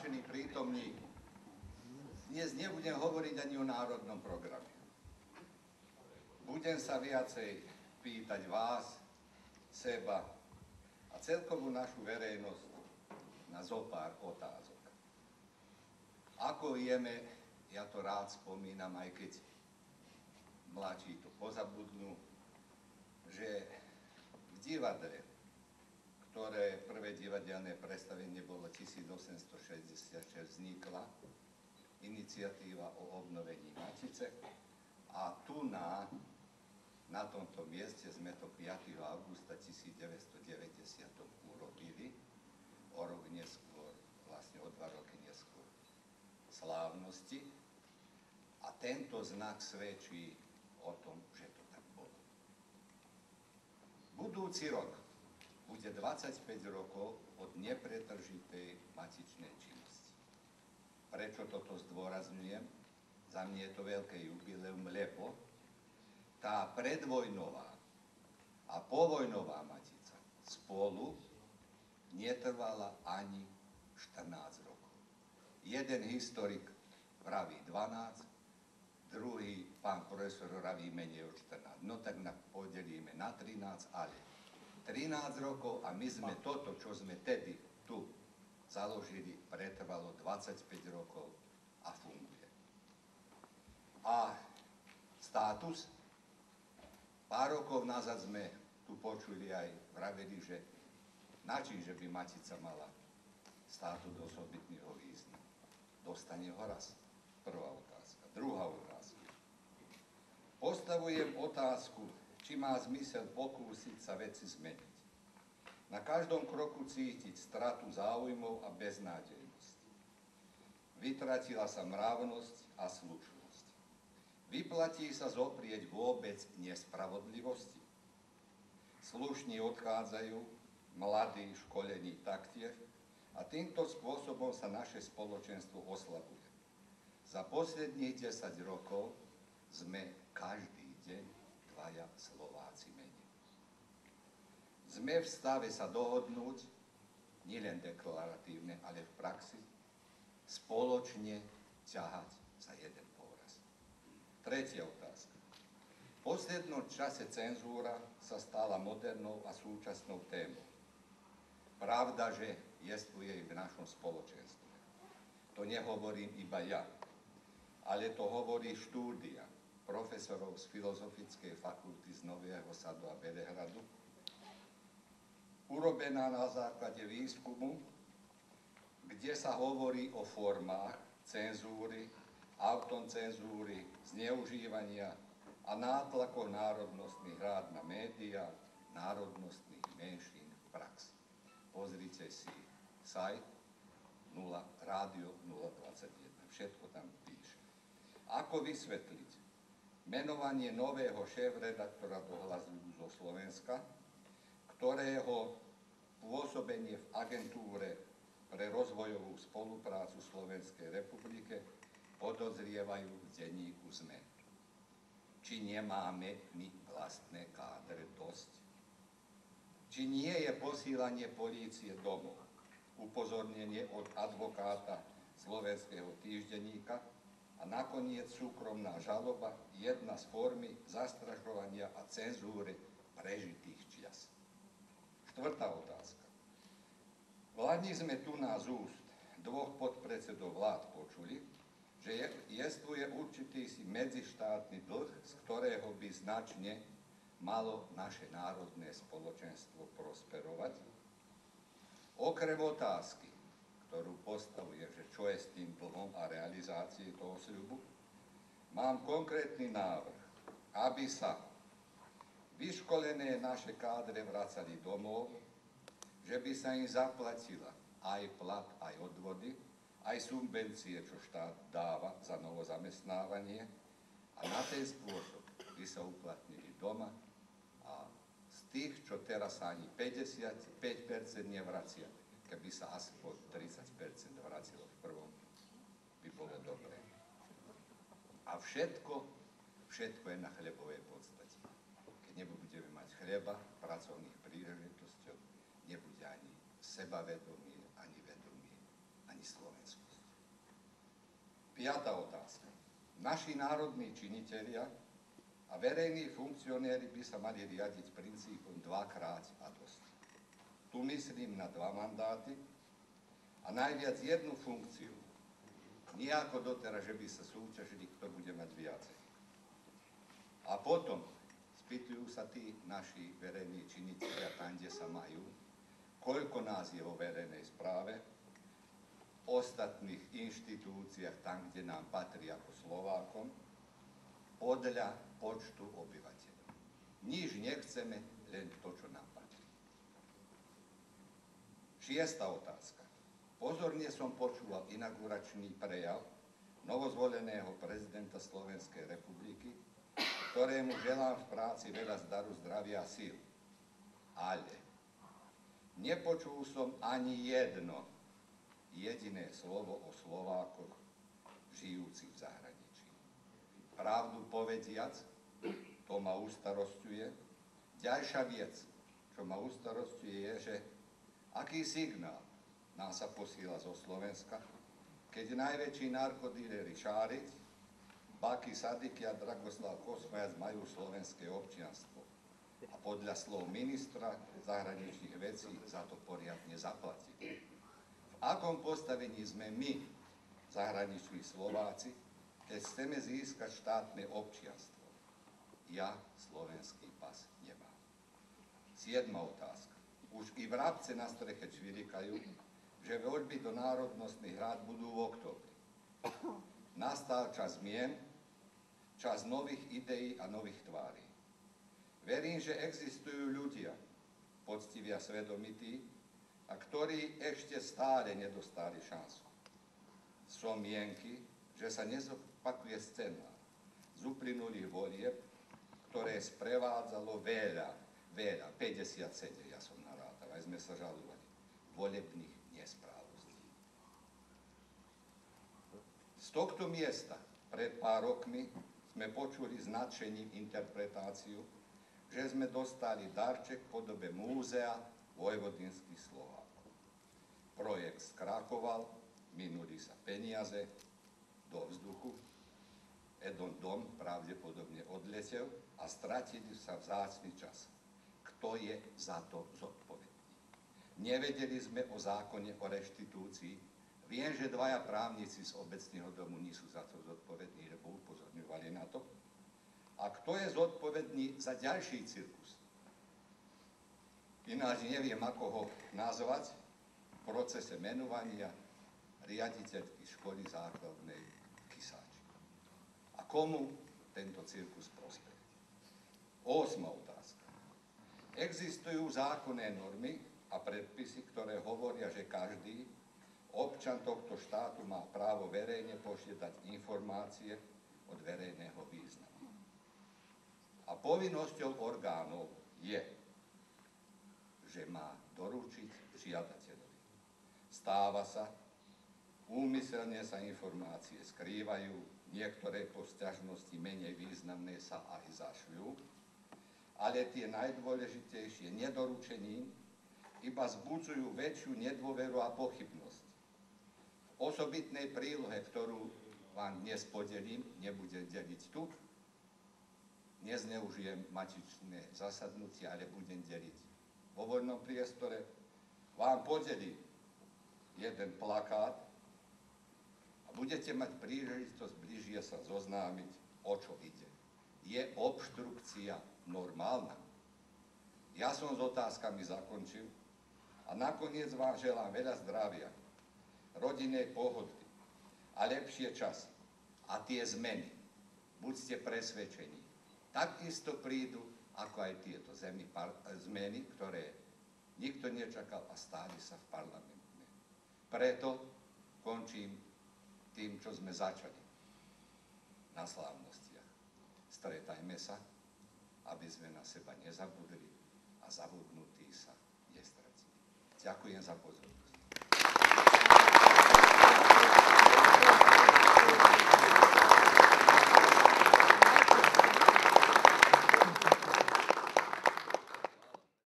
Vážení prítomní, dnes nebudem hovoriť ani o národnom programe. Budem sa viacej pýtať vás, seba a celkovú našu verejnosť na zopár otázok. Ako vieme, ja to rád spomínam, aj keď mladší to pozabudnú, že v divadle, ktoré prvé divadelné predstavenie bolo 1866, vznikla iniciatíva o obnovení Matice a tu na tomto mieste sme to 5. augusta 1990 urobili, o rok neskôr, vlastne o 2 roky neskôr slávnosti a tento znak svedčí o tom, že to tak bolo. Budúci rok bude 25 rokov od nepretržitej matičnej činnosti. Prečo toto zdôrazňujem? Za mňa je to veľké jubileum, lebo tá predvojnová a povojnová matica spolu netrvala ani 14 rokov. Jeden historik vraví 12, druhý pán profesor vraví menej o 14. No tak podelíme na 13, ale 13 rokov a my sme toto, čo sme tedy tu založili, pretrvalo 25 rokov a funguje. A status? Pár rokov nazad sme tu počuli aj vraveli, že način, že by Matica mala status osobitného významu. Dostane ho raz. Prvá otázka. Druhá otázka. Postavujem otázku, či má zmysel pokúsiť sa veci zmeniť. Na každom kroku cítiť stratu záujmov a beznádejnosť. Vytratila sa mravnosť a slušnosť. Vyplatí sa zoprieť vôbec nespravodlivosti. Slušní odchádzajú, mladí školení taktiež a týmto spôsobom sa naše spoločenstvo oslabuje. Za posledných 10 rokov sme každý deň dvaja Slováci menej. Sme v stave sa dohodnúť, nielen deklaratívne, ale v praxi, spoločne ťahať za jeden povraz. Tretia otázka. V poslednom čase cenzúra sa stala modernou a súčasnou témou. Pravda, že jestvuje i v našom spoločenstve. To nehovorím iba ja, ale to hovorí štúdia profesorov z Filozofickej fakulty z Nového Sadu a Belehradu, urobená na základe výskumu, kde sa hovorí o formách cenzúry, autocenzúry, zneužívania a nátlakoch národnostných rád na médiá, národnostných menšín v praxi. Pozrite si sajt Rádio 021, všetko tam píše. Ako vysvetliť menovanie nového šéfredaktora do Hlasu zo Slovenska, ktorého pôsobenie v agentúre pre rozvojovú spoluprácu Slovenskej republike podozrievajú v denníku SME. Či nemáme my vlastné kádre dosť? Či nie je posílanie polície domov? Upozornenie od advokáta Slovenského týždenníka a nakoniec súkromná žaloba, jedna z formy zastrašovania a cenzúry prežitých čias. Štvrtá otázka. Vládni sme tu na z úst dvoch podpredsedov vlád počuli, že jestvuje určitý si medzištátny dlh, z ktorého by značne malo naše národné spoločenstvo prosperovať. Okrem otázky, ktorú postavujem, že čo je s tým dlhom a realizácií toho sľubu, mám konkrétny návrh, aby sa vyškolené naše kádre vracali domov, že by sa im zaplatila aj plat, aj odvody, aj subvencie, čo štát dáva za novozamestnávanie a na ten spôsob by sa uplatnili doma a z tých, čo teraz sa ani 55% nevracia, keby sa aspoň 30% vracilo v prvom, by bolo dobré. A všetko je na chlebovej podstate. Keď nebudeme mať chleba, pracovných príležitostí, nebude ani sebavedomie, ani vedomie, ani Slovensko. Piatá otázka. Naši národní činitelia a verejní funkcionéri by sa mali riadiť princípom dvakrát a dosť. Tu myslím na 2 mandáty a najviac jednu funkciu. Nie ako doteraz, že by sa súťažili, kto bude mať viacej. A potom spýtujú sa tí naši verejní činitelia tam, kde sa majú, koľko nás je vo verejnej správe, v ostatných inštitúciách, tam, kde nám patrí ako Slovákom, podľa počtu obyvateľov. Nič nechceme, len to, čo nám patrí. 6. otázka. Pozorne som počúval inauguračný prejav novozvoleného prezidenta Slovenskej republiky, ktorému želám v práci veľa zdaru, zdravia a síl. Ale nepočul som ani jedno jediné slovo o Slovákoch žijúcich v zahraničí. Pravdu povediac, to ma ustarosťuje. Ďalšia vec, čo ma ustarosťuje, je, že aký signál nám sa posíla zo Slovenska, keď najväčší narkodíleri Šáriť, Baki Sadiky a Dragoslav Kosmajac majú slovenské občianstvo. A podľa slov ministra zahraničných vecí za to poriadne zaplatili. V akom postavení sme my, zahraniční Slováci, keď chceme získať štátne občianstvo? Ja slovenský pas nemám. 7. otázka. Už i vrabce na streche čvirikajú, že voľby do národnostných rád budú v októbri. Nastal čas zmien, čas nových ideí a nových tvári. Verím, že existujú ľudia, poctiví a svedomití, a ktorí ešte stále nedostali šancu. Som mienky, že sa nezopakuje scenár z uplynulých volieb, ktoré sprevádzalo veľa, 57, ja som narátal, aj sme sa žalovali, volebných nesprávostí. Z tohto miesta pred pár rokmi sme počuli s nadšením interpretáciu, že sme dostali darček v podobe múzea vojvodinských Slovákov. Projekt skrachoval, minuli sa peniaze do vzduchu, jeden dom pravdepodobne odletel a stratili sa vzácny čas. Kto je za to zodpovedný? Nevedeli sme o zákone o reštitúcii. Viem, že 2 právnici z obecného domu nie sú za to zodpovední, lebo upozorňovali na to. A kto je zodpovedný za ďalší cirkus? Ináč neviem, ako ho nazvať, v procese menovania riaditeľky školy základnej Kysáči. A komu tento cirkus prospeje? 8. otázka. Existujú zákonné normy a predpisy, ktoré hovoria, že každý občan tohto štátu má právo verejne požiadať informácie od verejného významu. A povinnosťou orgánov je, že má doručiť žiadateľovi. Stáva sa, úmyselne sa informácie skrývajú, niektoré po sťažnosti menej významné sa aj zašľú, ale tie najdôležitejšie nedoručením iba vzbudzujú väčšiu nedôveru a pochybnosť. V osobitnej prílohe, ktorú vám dnes podelím, nebudem deliť tu, nezneužijem matičné zasadnutie, ale budem deliť vo voľnom priestore, vám podelím jeden plakát a budete mať príležitosť bližšie sa zoznámiť, o čo ide. Je obštrukcia normálna? Ja som s otázkami zakončil a nakoniec vám želám veľa zdravia, rodinnej pohody a lepšie časy. A tie zmeny, buďte presvedčení, takisto prídu, ako aj tieto zmeny, ktoré nikto nečakal a stáli sa v parlamente. Preto končím tým, čo sme začali na slávnostiach. Stretajme sa, aby sme na seba nezabudli a zabudnutí sa nestratili. Ďakujem za pozornosť.